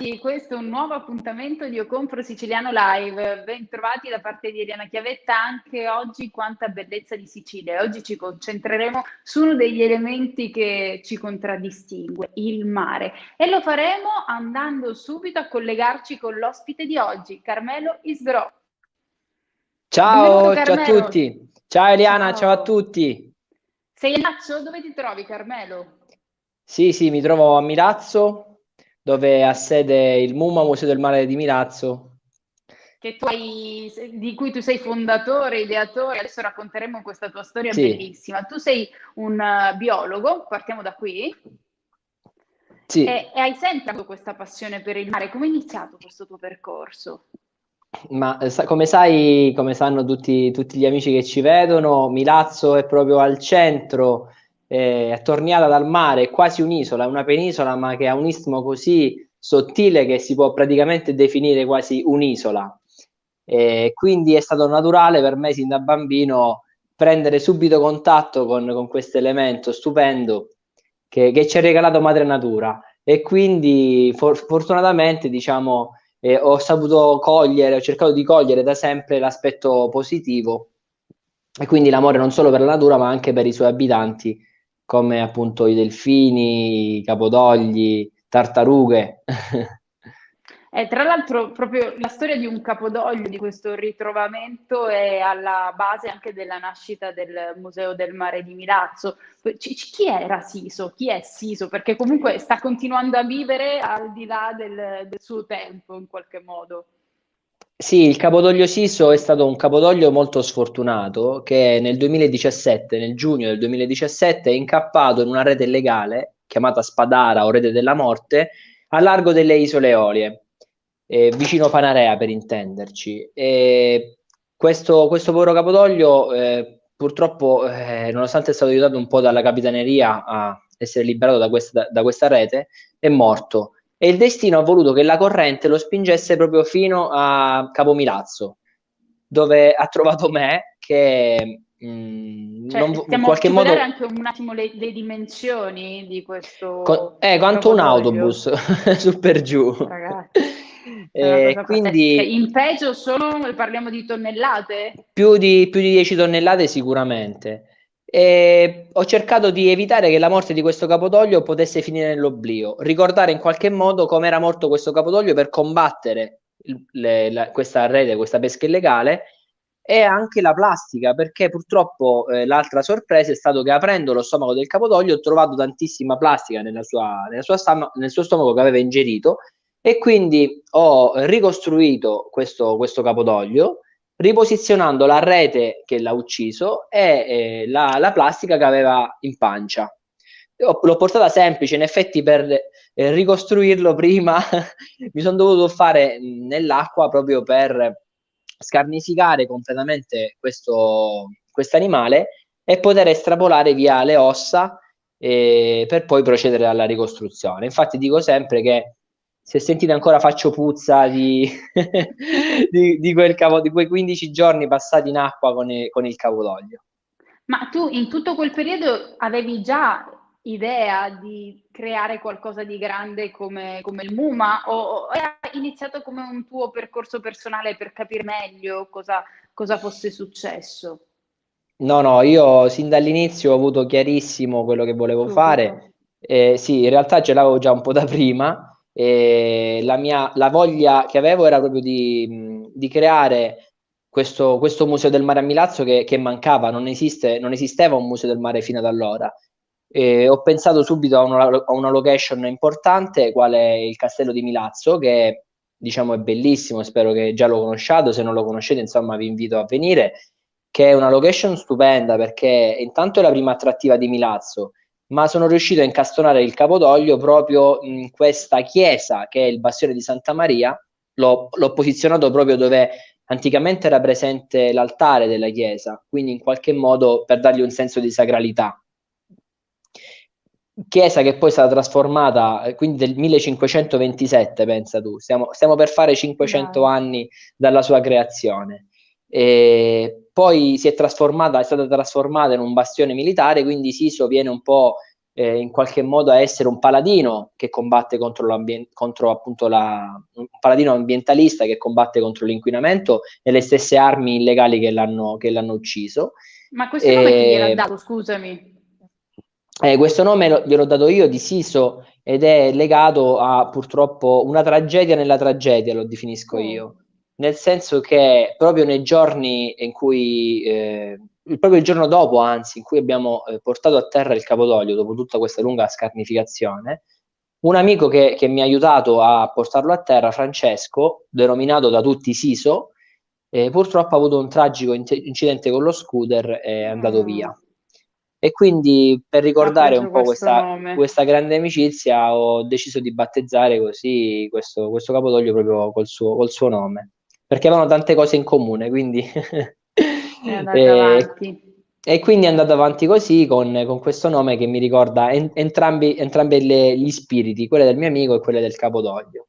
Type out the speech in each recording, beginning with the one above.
Bentrovati, questo è un nuovo appuntamento di Io Compro Siciliano Live. Bentrovati da parte di Eliana Chiavetta, anche oggi quanta bellezza di Sicilia. Oggi ci concentreremo su uno degli elementi che ci contraddistingue, il mare. E lo faremo andando subito a collegarci con l'ospite di oggi, Carmelo Isgro. Benvenuto Ciao, ciao a Carmelo. tutti. Ciao Eliana, ciao a Ciao. tutti. Sei a Lazio? Dove ti trovi, Carmelo? Sì, mi trovo a Milazzo, dove ha sede il MUMA Museo del Mare di Milazzo. Di cui tu sei fondatore, ideatore, adesso racconteremo questa tua storia Sì, bellissima. Tu sei un biologo, partiamo da qui, sì, e hai sempre avuto questa passione per il mare. Come è iniziato questo tuo percorso? ma come sanno tutti gli amici che ci vedono, Milazzo è proprio al centro, attorniata dal mare, è quasi un'isola, è una penisola, ma che ha un istmo così sottile che si può praticamente definire quasi un'isola. Quindi è stato naturale per me sin da bambino prendere subito contatto con questo elemento stupendo che ci ha regalato Madre Natura e quindi fortunatamente diciamo ho cercato di cogliere da sempre l'aspetto positivo e quindi l'amore non solo per la natura ma anche per i suoi abitanti come appunto i delfini, i capodogli, tartarughe. Tra l'altro, proprio la storia di un capodoglio, di questo ritrovamento, è alla base anche della nascita del Museo del Mare di Milazzo. Chi era Siso? Chi è Siso? Perché comunque sta continuando a vivere al di là del suo tempo, in qualche modo. Sì, il capodoglio Siso è stato un capodoglio molto sfortunato che nel 2017, nel giugno del 2017, è incappato in una rete illegale chiamata Spadara o Rete della Morte a largo delle Isole Eolie, vicino Panarea per intenderci. E questo povero capodoglio, purtroppo, nonostante è stato aiutato un po' dalla capitaneria a essere liberato da questa rete, è morto e il destino ha voluto che la corrente lo spingesse proprio fino a Capomilazzo, dove ha trovato me che in qualche Ci puoi dare modo anche un attimo le dimensioni di questo quanto un capodoglio? autobus su per giù. Ragazzi, è una cosa pazzesca. Quindi In peggio solo parliamo di tonnellate? più di 10 tonnellate sicuramente. E ho cercato di evitare che la morte di questo capodoglio potesse finire nell'oblio, ricordare in qualche modo come era morto questo capodoglio per combattere questa rete, questa pesca illegale e anche la plastica, perché purtroppo l'altra sorpresa è stato che aprendo lo stomaco del capodoglio ho trovato tantissima plastica nel suo stomaco che aveva ingerito e quindi ho ricostruito questo capodoglio riposizionando la rete che l'ha ucciso e la plastica che aveva in pancia. L'ho portata semplice, in effetti per ricostruirlo prima mi sono dovuto fare nell'acqua proprio per scarnificare completamente questo animale e poter estrapolare via le ossa per poi procedere alla ricostruzione. Infatti dico sempre che se sentite ancora faccio puzza di quei 15 giorni passati in acqua con il capodoglio. Ma tu in tutto quel periodo avevi già idea di creare qualcosa di grande come il MUMA o era iniziato come un tuo percorso personale per capire meglio cosa fosse successo? No, io sin dall'inizio ho avuto chiarissimo quello che volevo Subito. fare. Sì, in realtà ce l'avevo già un po' da prima. La voglia che avevo era proprio di creare questo museo del mare a Milazzo che mancava, non esisteva un museo del mare fino ad allora. Ho pensato subito a una location importante, quale è il Castello di Milazzo, che diciamo è bellissimo, spero che già lo conosciate, se non lo conoscete, insomma, vi invito a venire che è una location stupenda perché intanto è la prima attrattiva di Milazzo, ma sono riuscito a incastonare il Capodoglio proprio in questa chiesa che è il Bastione di Santa Maria. L'ho posizionato proprio dove anticamente era presente l'altare della chiesa, quindi in qualche modo per dargli un senso di sacralità. Chiesa che poi è stata trasformata, quindi del 1527, pensa tu, stiamo per fare 500 Dai. anni dalla sua creazione. E poi è stata trasformata in un bastione militare, quindi Siso viene un po' in qualche modo a essere un paladino che combatte contro appunto un paladino ambientalista che combatte contro l'inquinamento e le stesse armi illegali che l'hanno ucciso. Ma questo nome chi gliel'ha dato, scusami? Questo nome gliel'ho dato io di Siso ed è legato a purtroppo una tragedia nella tragedia, lo definisco io, nel senso che proprio nei giorni in cui, proprio il giorno dopo, anzi, in cui abbiamo portato a terra il Capitolio, dopo tutta questa lunga scarnificazione, un amico che mi ha aiutato a portarlo a terra, Francesco, denominato da tutti Siso, purtroppo ha avuto un tragico incidente con lo scooter e è andato via. E quindi per ricordare un po' questa grande amicizia ho deciso di battezzare così questo Capitolio proprio col suo nome, perché avevano tante cose in comune, quindi è andato avanti. E quindi è andato avanti così con questo nome che mi ricorda entrambi gli spiriti, quelle del mio amico e quelle del Capitolio.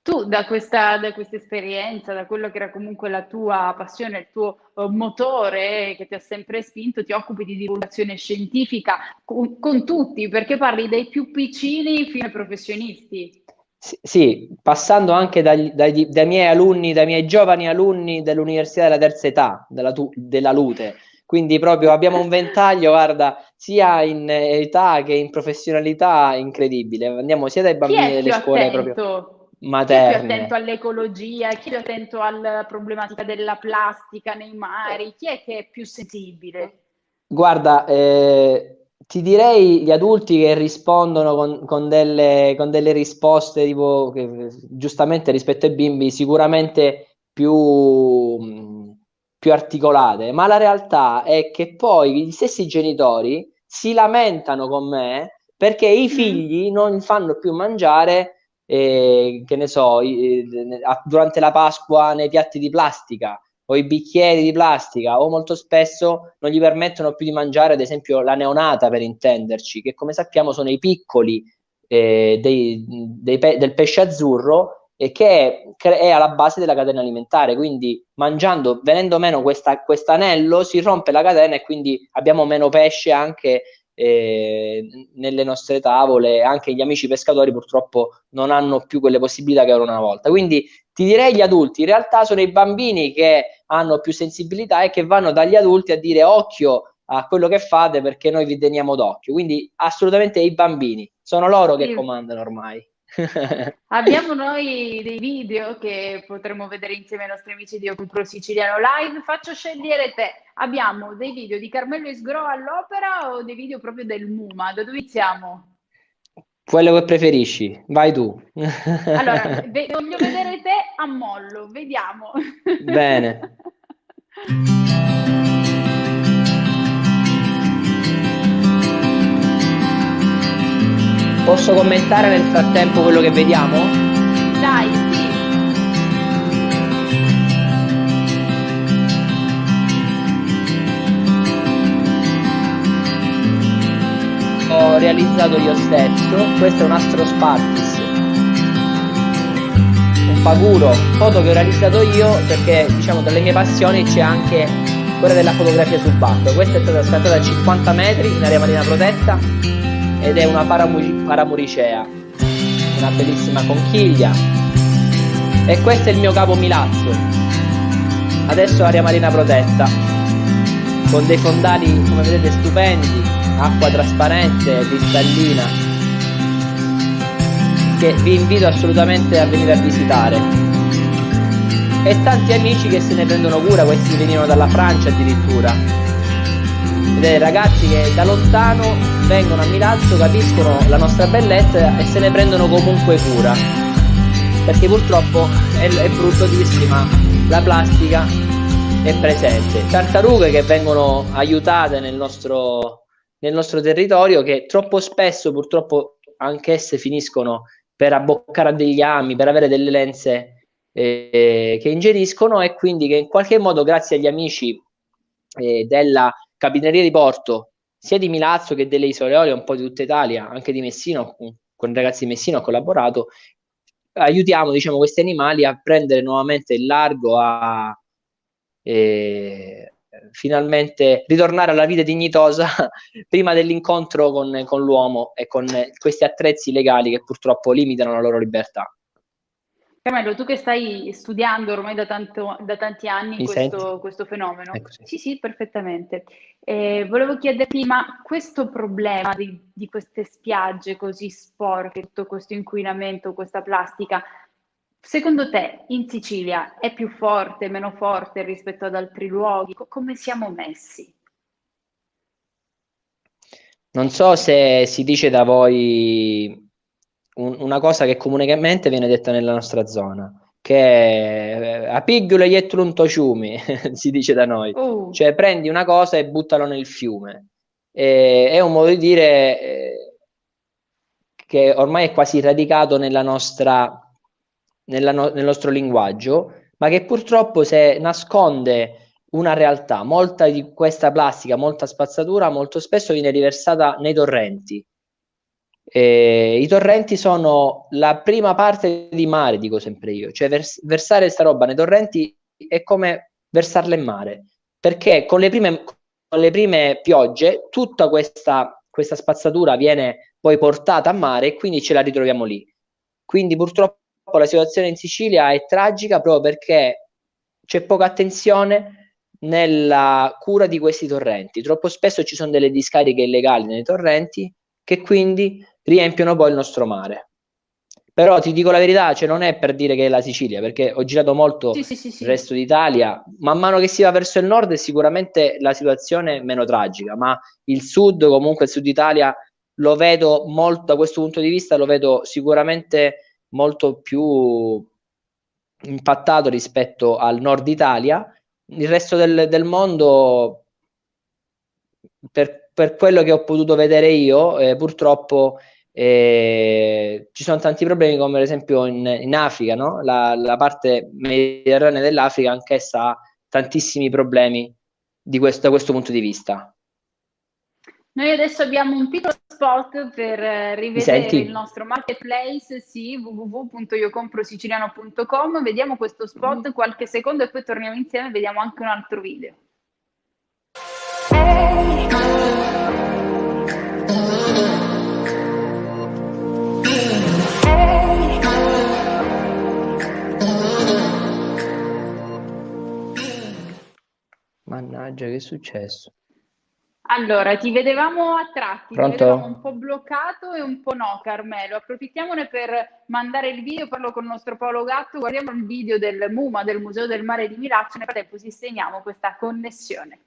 Tu da questa esperienza, da quello che era comunque la tua passione, il tuo motore che ti ha sempre spinto, ti occupi di divulgazione scientifica con tutti, perché parli dai più piccini fino ai professionisti. Sì, passando anche dai miei alunni, dai miei giovani alunni dell'Università della Terza Età, della Lute. Quindi proprio abbiamo un ventaglio, guarda, sia in età che in professionalità incredibile. Andiamo sia dai bambini delle scuole proprio materne. Chi è più attento all'ecologia, chi è più attento alla problematica della plastica nei mari, chi è che è più sensibile? Guarda, ti direi gli adulti che rispondono con delle risposte tipo che, giustamente rispetto ai bimbi sicuramente più articolate, ma la realtà è che poi gli stessi genitori si lamentano con me perché i figli non fanno più mangiare, che ne so, durante la Pasqua nei piatti di plastica o i bicchieri di plastica, o molto spesso non gli permettono più di mangiare, ad esempio, la neonata, per intenderci, che come sappiamo sono i piccoli del pesce azzurro e che è alla base della catena alimentare. Quindi venendo meno quest'anello, si rompe la catena e quindi abbiamo meno pesce anche nelle nostre tavole. Anche gli amici pescatori purtroppo non hanno più quelle possibilità che avevano una volta. Quindi ti direi gli adulti, in realtà sono i bambini che hanno più sensibilità e che vanno dagli adulti a dire occhio a quello che fate perché noi vi teniamo d'occhio. Quindi assolutamente i bambini, sono loro che comandano ormai. Abbiamo noi dei video che potremo vedere insieme ai nostri amici di Ocupro Siciliano Live. Faccio scegliere te. Abbiamo dei video di Carmelo Isgro all'opera o dei video proprio del MUMA? Da dove iniziamo? Quello che preferisci, vai tu. Allora, voglio vedere te a mollo, vediamo. Bene. Posso commentare nel frattempo quello che vediamo? Dai, sì. Ho realizzato io stesso. Questo è un Astro Spartis, un paguro, foto che ho realizzato io perché diciamo tra le mie passioni c'è anche quella della fotografia subacquea. Questa è stata scattata a 50 metri in area marina protetta ed è una paramuricea, una bellissima conchiglia, e questo è il mio capo Milazzo, adesso area marina protetta con dei fondali come vedete stupendi, acqua trasparente, cristallina, che vi invito assolutamente a venire a visitare, e tanti amici che se ne prendono cura. Questi venivano dalla Francia addirittura, vedete ragazzi che da lontano vengono a Milazzo, capiscono la nostra bellezza e se ne prendono comunque cura, perché purtroppo è bruttissima, la plastica è presente, tartarughe che vengono aiutate nel nostro territorio, che troppo spesso purtroppo anch'esse finiscono per abboccare a degli ami, per avere delle lenze che ingeriscono, e quindi che in qualche modo grazie agli amici della Capineria di Porto, sia di Milazzo che delle Isole Eolie, un po' di tutta Italia, anche di Messina, con i ragazzi di Messina ho collaborato, aiutiamo questi animali a prendere nuovamente il largo, finalmente ritornare alla vita dignitosa prima dell'incontro con l'uomo e con questi attrezzi legali che purtroppo limitano la loro libertà. Carmelo, tu che stai studiando ormai da tanti anni Mi senti? questo fenomeno. Ecco, sì. Sì, sì, perfettamente. Volevo chiederti, ma questo problema di queste spiagge così sporche, tutto questo inquinamento, questa plastica, secondo te in Sicilia è più forte, meno forte rispetto ad altri luoghi? Come siamo messi? Non so se si dice da voi una cosa che comunemente viene detta nella nostra zona, che a pigliule jettrunto ciumi, si dice da noi. Uh, Cioè prendi una cosa e buttalo nel fiume. È un modo di dire che ormai è quasi radicato nel nostro linguaggio, ma che purtroppo se nasconde una realtà. Molta di questa plastica, molta spazzatura, molto spesso viene riversata nei torrenti. I torrenti sono la prima parte di mare, dico sempre io, cioè versare sta roba nei torrenti è come versarla in mare, perché con le prime piogge tutta questa spazzatura viene poi portata a mare e quindi ce la ritroviamo lì. Quindi purtroppo la situazione in Sicilia è tragica proprio perché c'è poca attenzione nella cura di questi torrenti. Troppo spesso ci sono delle discariche illegali nei torrenti che quindi riempiono poi il nostro mare. Però ti dico la verità, cioè non è per dire che è la Sicilia, perché ho girato molto sì, sì, sì, il sì. resto d'Italia, man mano che si va verso il nord sicuramente la situazione è meno tragica, ma il sud, comunque il sud Italia, lo vedo molto, da questo punto di vista, lo vedo sicuramente molto più impattato rispetto al nord Italia. Il resto del mondo, per quello che ho potuto vedere io, purtroppo ci sono tanti problemi, come per esempio in Africa, no? La parte mediterranea dell'Africa anch'essa ha tantissimi problemi da questo punto di vista. Noi adesso abbiamo un piccolo spot per Mi rivedere il senti? nostro marketplace, sì, www.iocomprosiciliano.com. Vediamo questo spot qualche secondo e poi torniamo insieme e vediamo anche un altro video. Mannaggia, che è successo? Allora, ti vedevamo a tratti, ti vedevamo un Pronto? po' bloccato e un po' no, Carmelo. Approfittiamone per mandare il video, parlo con il nostro Paolo Gatto, guardiamo il video del MUMA, del Museo del Mare di Milazzo, nel frattempo sistemiamo questa connessione.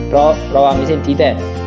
Prova, mi senti te?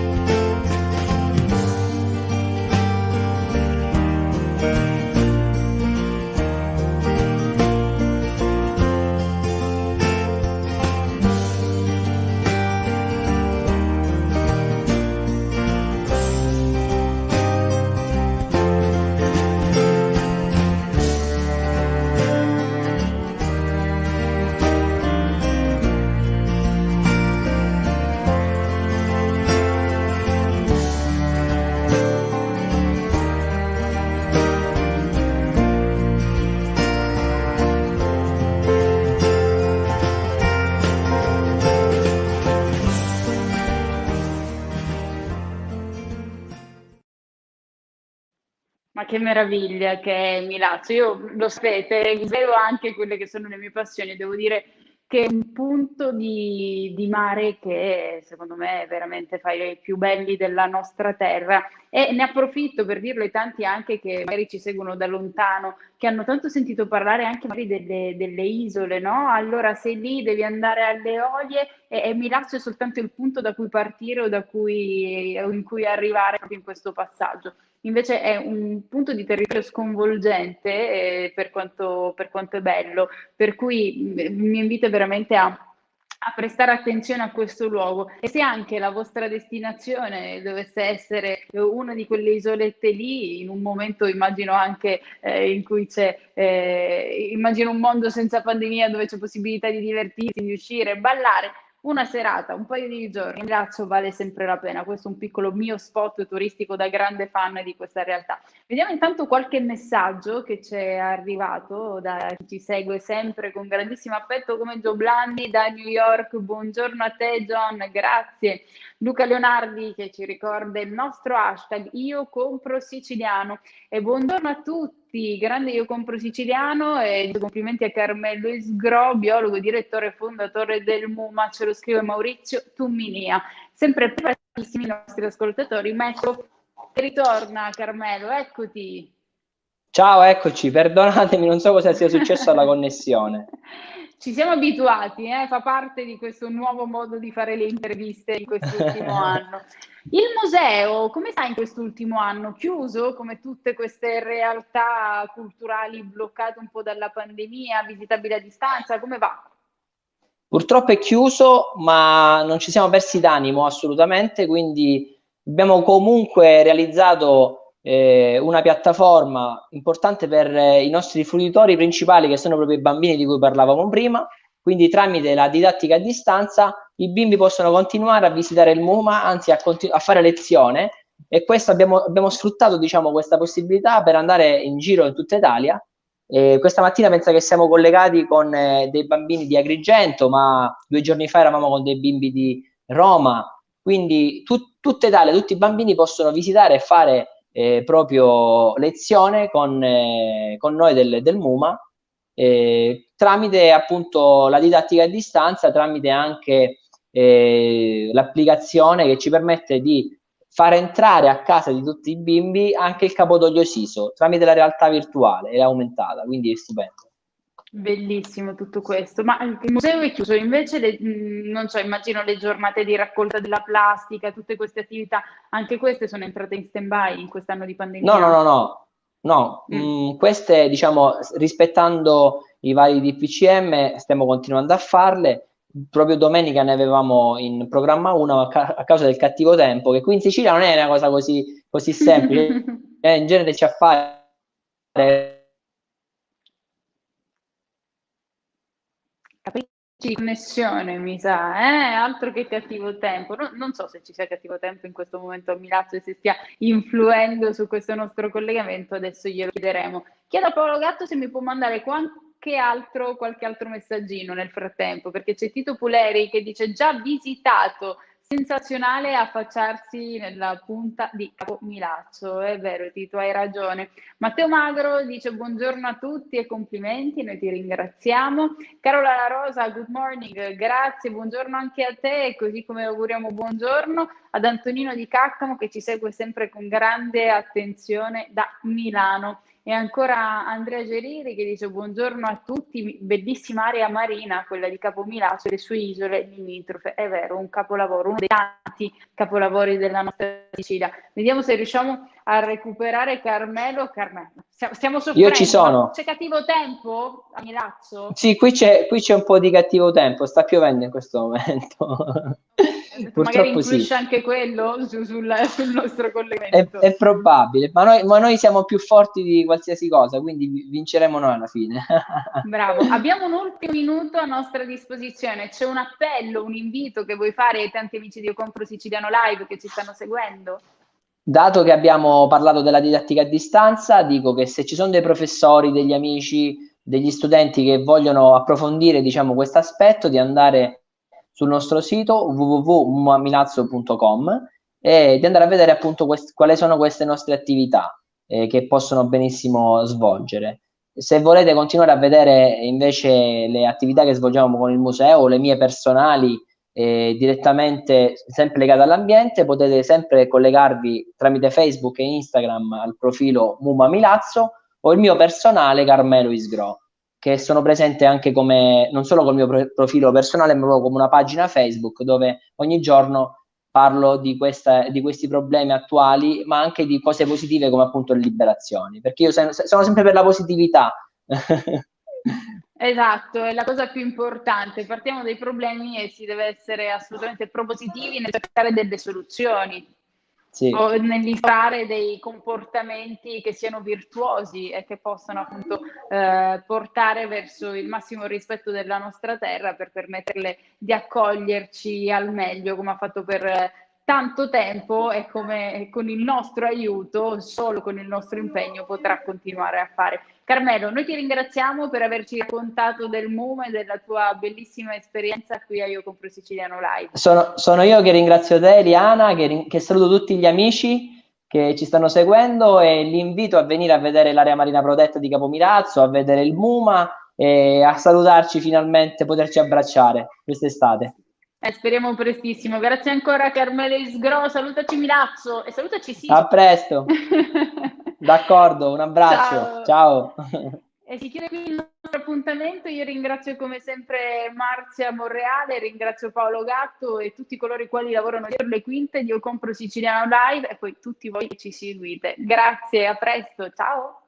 Ma che meraviglia che è Milazzo. Io lo sapete, vedo anche quelle che sono le mie passioni. Devo dire che è un punto di mare che secondo me veramente fa i più belli della nostra terra. E ne approfitto per dirlo ai tanti anche che magari ci seguono da lontano, che hanno tanto sentito parlare anche magari delle isole, no? Allora sei lì, devi andare alle Olie e Milazzo è soltanto il punto da cui partire o in cui arrivare proprio in questo passaggio. Invece è un punto di territorio sconvolgente per quanto è bello, per cui mi invito veramente a prestare attenzione a questo luogo. E se anche la vostra destinazione dovesse essere una di quelle isolette lì, in un momento immagino anche in cui c'è, immagino un mondo senza pandemia dove c'è possibilità di divertirsi, di uscire, ballare, una serata, un paio di giorni, in Lazio vale sempre la pena. Questo è un piccolo mio spot turistico da grande fan di questa realtà. Vediamo intanto qualche messaggio che ci è arrivato da chi ci segue sempre con grandissimo affetto, come Gio Blandi da New York. Buongiorno a te John, grazie. Luca Leonardi che ci ricorda il nostro hashtag Io compro siciliano. E buongiorno a tutti, grande Io compro siciliano, e complimenti a Carmelo Isgro, biologo, direttore e fondatore del MUMA, ce lo scrive Maurizio Tumminia. Sempre preparatissimi i nostri ascoltatori, ma ecco, ritorna Carmelo, eccoti. Ciao, eccoci, perdonatemi, non so cosa sia successo alla connessione. Ci siamo abituati, fa parte di questo nuovo modo di fare le interviste in quest'ultimo anno. Il museo, come sta in quest'ultimo anno? Chiuso, come tutte queste realtà culturali bloccate un po' dalla pandemia, visitabile a distanza, come va? Purtroppo è chiuso, ma non ci siamo persi d'animo assolutamente, quindi abbiamo comunque realizzato una piattaforma importante per i nostri fruitori principali, che sono proprio i bambini di cui parlavamo prima. Quindi tramite la didattica a distanza i bimbi possono continuare a visitare il MUMA, anzi a fare lezione, e questo abbiamo sfruttato, diciamo, questa possibilità per andare in giro in tutta Italia. Questa mattina pensa che siamo collegati con dei bambini di Agrigento, ma 2 giorni fa eravamo con dei bimbi di Roma, quindi tutta Italia, tutti i bambini possono visitare e fare proprio lezione con noi del MUMA, tramite appunto la didattica a distanza, tramite anche l'applicazione che ci permette di fare entrare a casa di tutti i bimbi anche il capodoglio Siso tramite la realtà virtuale e aumentata, quindi è stupendo. Bellissimo tutto questo, ma il museo è chiuso, invece non so, immagino le giornate di raccolta della plastica, tutte queste attività, anche queste sono entrate in stand-by in quest'anno di pandemia? No, queste, diciamo, rispettando i vari DPCM, stiamo continuando a farle. Proprio domenica ne avevamo in programma una, ma a causa del cattivo tempo, che qui in Sicilia non è una cosa così semplice, in genere c'è a fare di connessione, mi sa, altro che cattivo tempo. Non so se ci sia cattivo tempo in questo momento a Milano e se stia influendo su questo nostro collegamento, adesso glielo chiederemo. Chiedo a Paolo Gatto se mi può mandare qualche altro messaggino nel frattempo, perché c'è Tito Puleri che dice già visitato. Sensazionale affacciarsi nella punta di Capo Milazzo, è vero Tito, hai ragione. Matteo Magro dice buongiorno a tutti e complimenti, noi ti ringraziamo. Carola La Rosa, good morning, grazie, buongiorno anche a te, così come auguriamo buongiorno ad Antonino Di Caccamo che ci segue sempre con grande attenzione da Milano. E ancora Andrea Geriri che dice buongiorno a tutti, bellissima area marina, quella di Capomilazzo e le sue isole limitrofe, è vero, un capolavoro, uno dei tanti capolavori della nostra Sicilia. Vediamo se riusciamo a recuperare Carmelo. Stiamo soffrendo, Io ci sono. C'è cattivo tempo a Milazzo? Sì, qui c'è un po' di cattivo tempo, sta piovendo in questo momento. Magari Purtroppo sì. influisce anche quello sul nostro collegamento. È probabile, ma noi siamo più forti di qualsiasi cosa, quindi vinceremo noi alla fine. Bravo, abbiamo un ultimo minuto a nostra disposizione. C'è un appello, un invito che vuoi fare ai tanti amici di Io Compro Siciliano Live che ci stanno seguendo? Dato che abbiamo parlato della didattica a distanza, dico che se ci sono dei professori, degli amici, degli studenti che vogliono approfondire, diciamo, questo aspetto, di andare sul nostro sito www.milazzo.com e di andare a vedere appunto quali sono queste nostre attività che possono benissimo svolgere. Se volete continuare a vedere invece le attività che svolgiamo con il museo o le mie personali, direttamente sempre legate all'ambiente, potete sempre collegarvi tramite Facebook e Instagram al profilo Muma Milazzo o il mio personale Carmelo Isgro, che sono presente anche come non solo col mio profilo personale, ma proprio come una pagina Facebook dove ogni giorno parlo di questi problemi attuali, ma anche di cose positive come appunto le liberazioni, perché io sono sempre per la positività. Esatto, è la cosa più importante. Partiamo dai problemi e si deve essere assolutamente propositivi nel cercare delle soluzioni Sì. o nell'imparare dei comportamenti che siano virtuosi e che possano appunto portare verso il massimo rispetto della nostra terra per permetterle di accoglierci al meglio, come ha fatto per tanto tempo e come con il nostro aiuto, solo con il nostro impegno, potrà continuare a fare. Carmelo, noi ti ringraziamo per averci raccontato del MUM e della tua bellissima esperienza qui a Io Compro Siciliano Live. Sono io che ringrazio te, Eliana, che saluto tutti gli amici che ci stanno seguendo e li invito a venire a vedere l'area marina protetta di Capomirazzo, a vedere il MUMA e a salutarci finalmente, poterci abbracciare quest'estate. Speriamo prestissimo. Grazie ancora Carmelo Isgro, salutaci Milazzo e salutaci A Sisi. presto, d'accordo, un abbraccio, Ciao. ciao. E si chiude qui il nostro appuntamento. Io ringrazio come sempre Marzia Monreale, ringrazio Paolo Gatto e tutti coloro i quali lavorano dietro le quinte di Io Compro Siciliano Live e poi tutti voi che ci seguite. Grazie, a presto, ciao.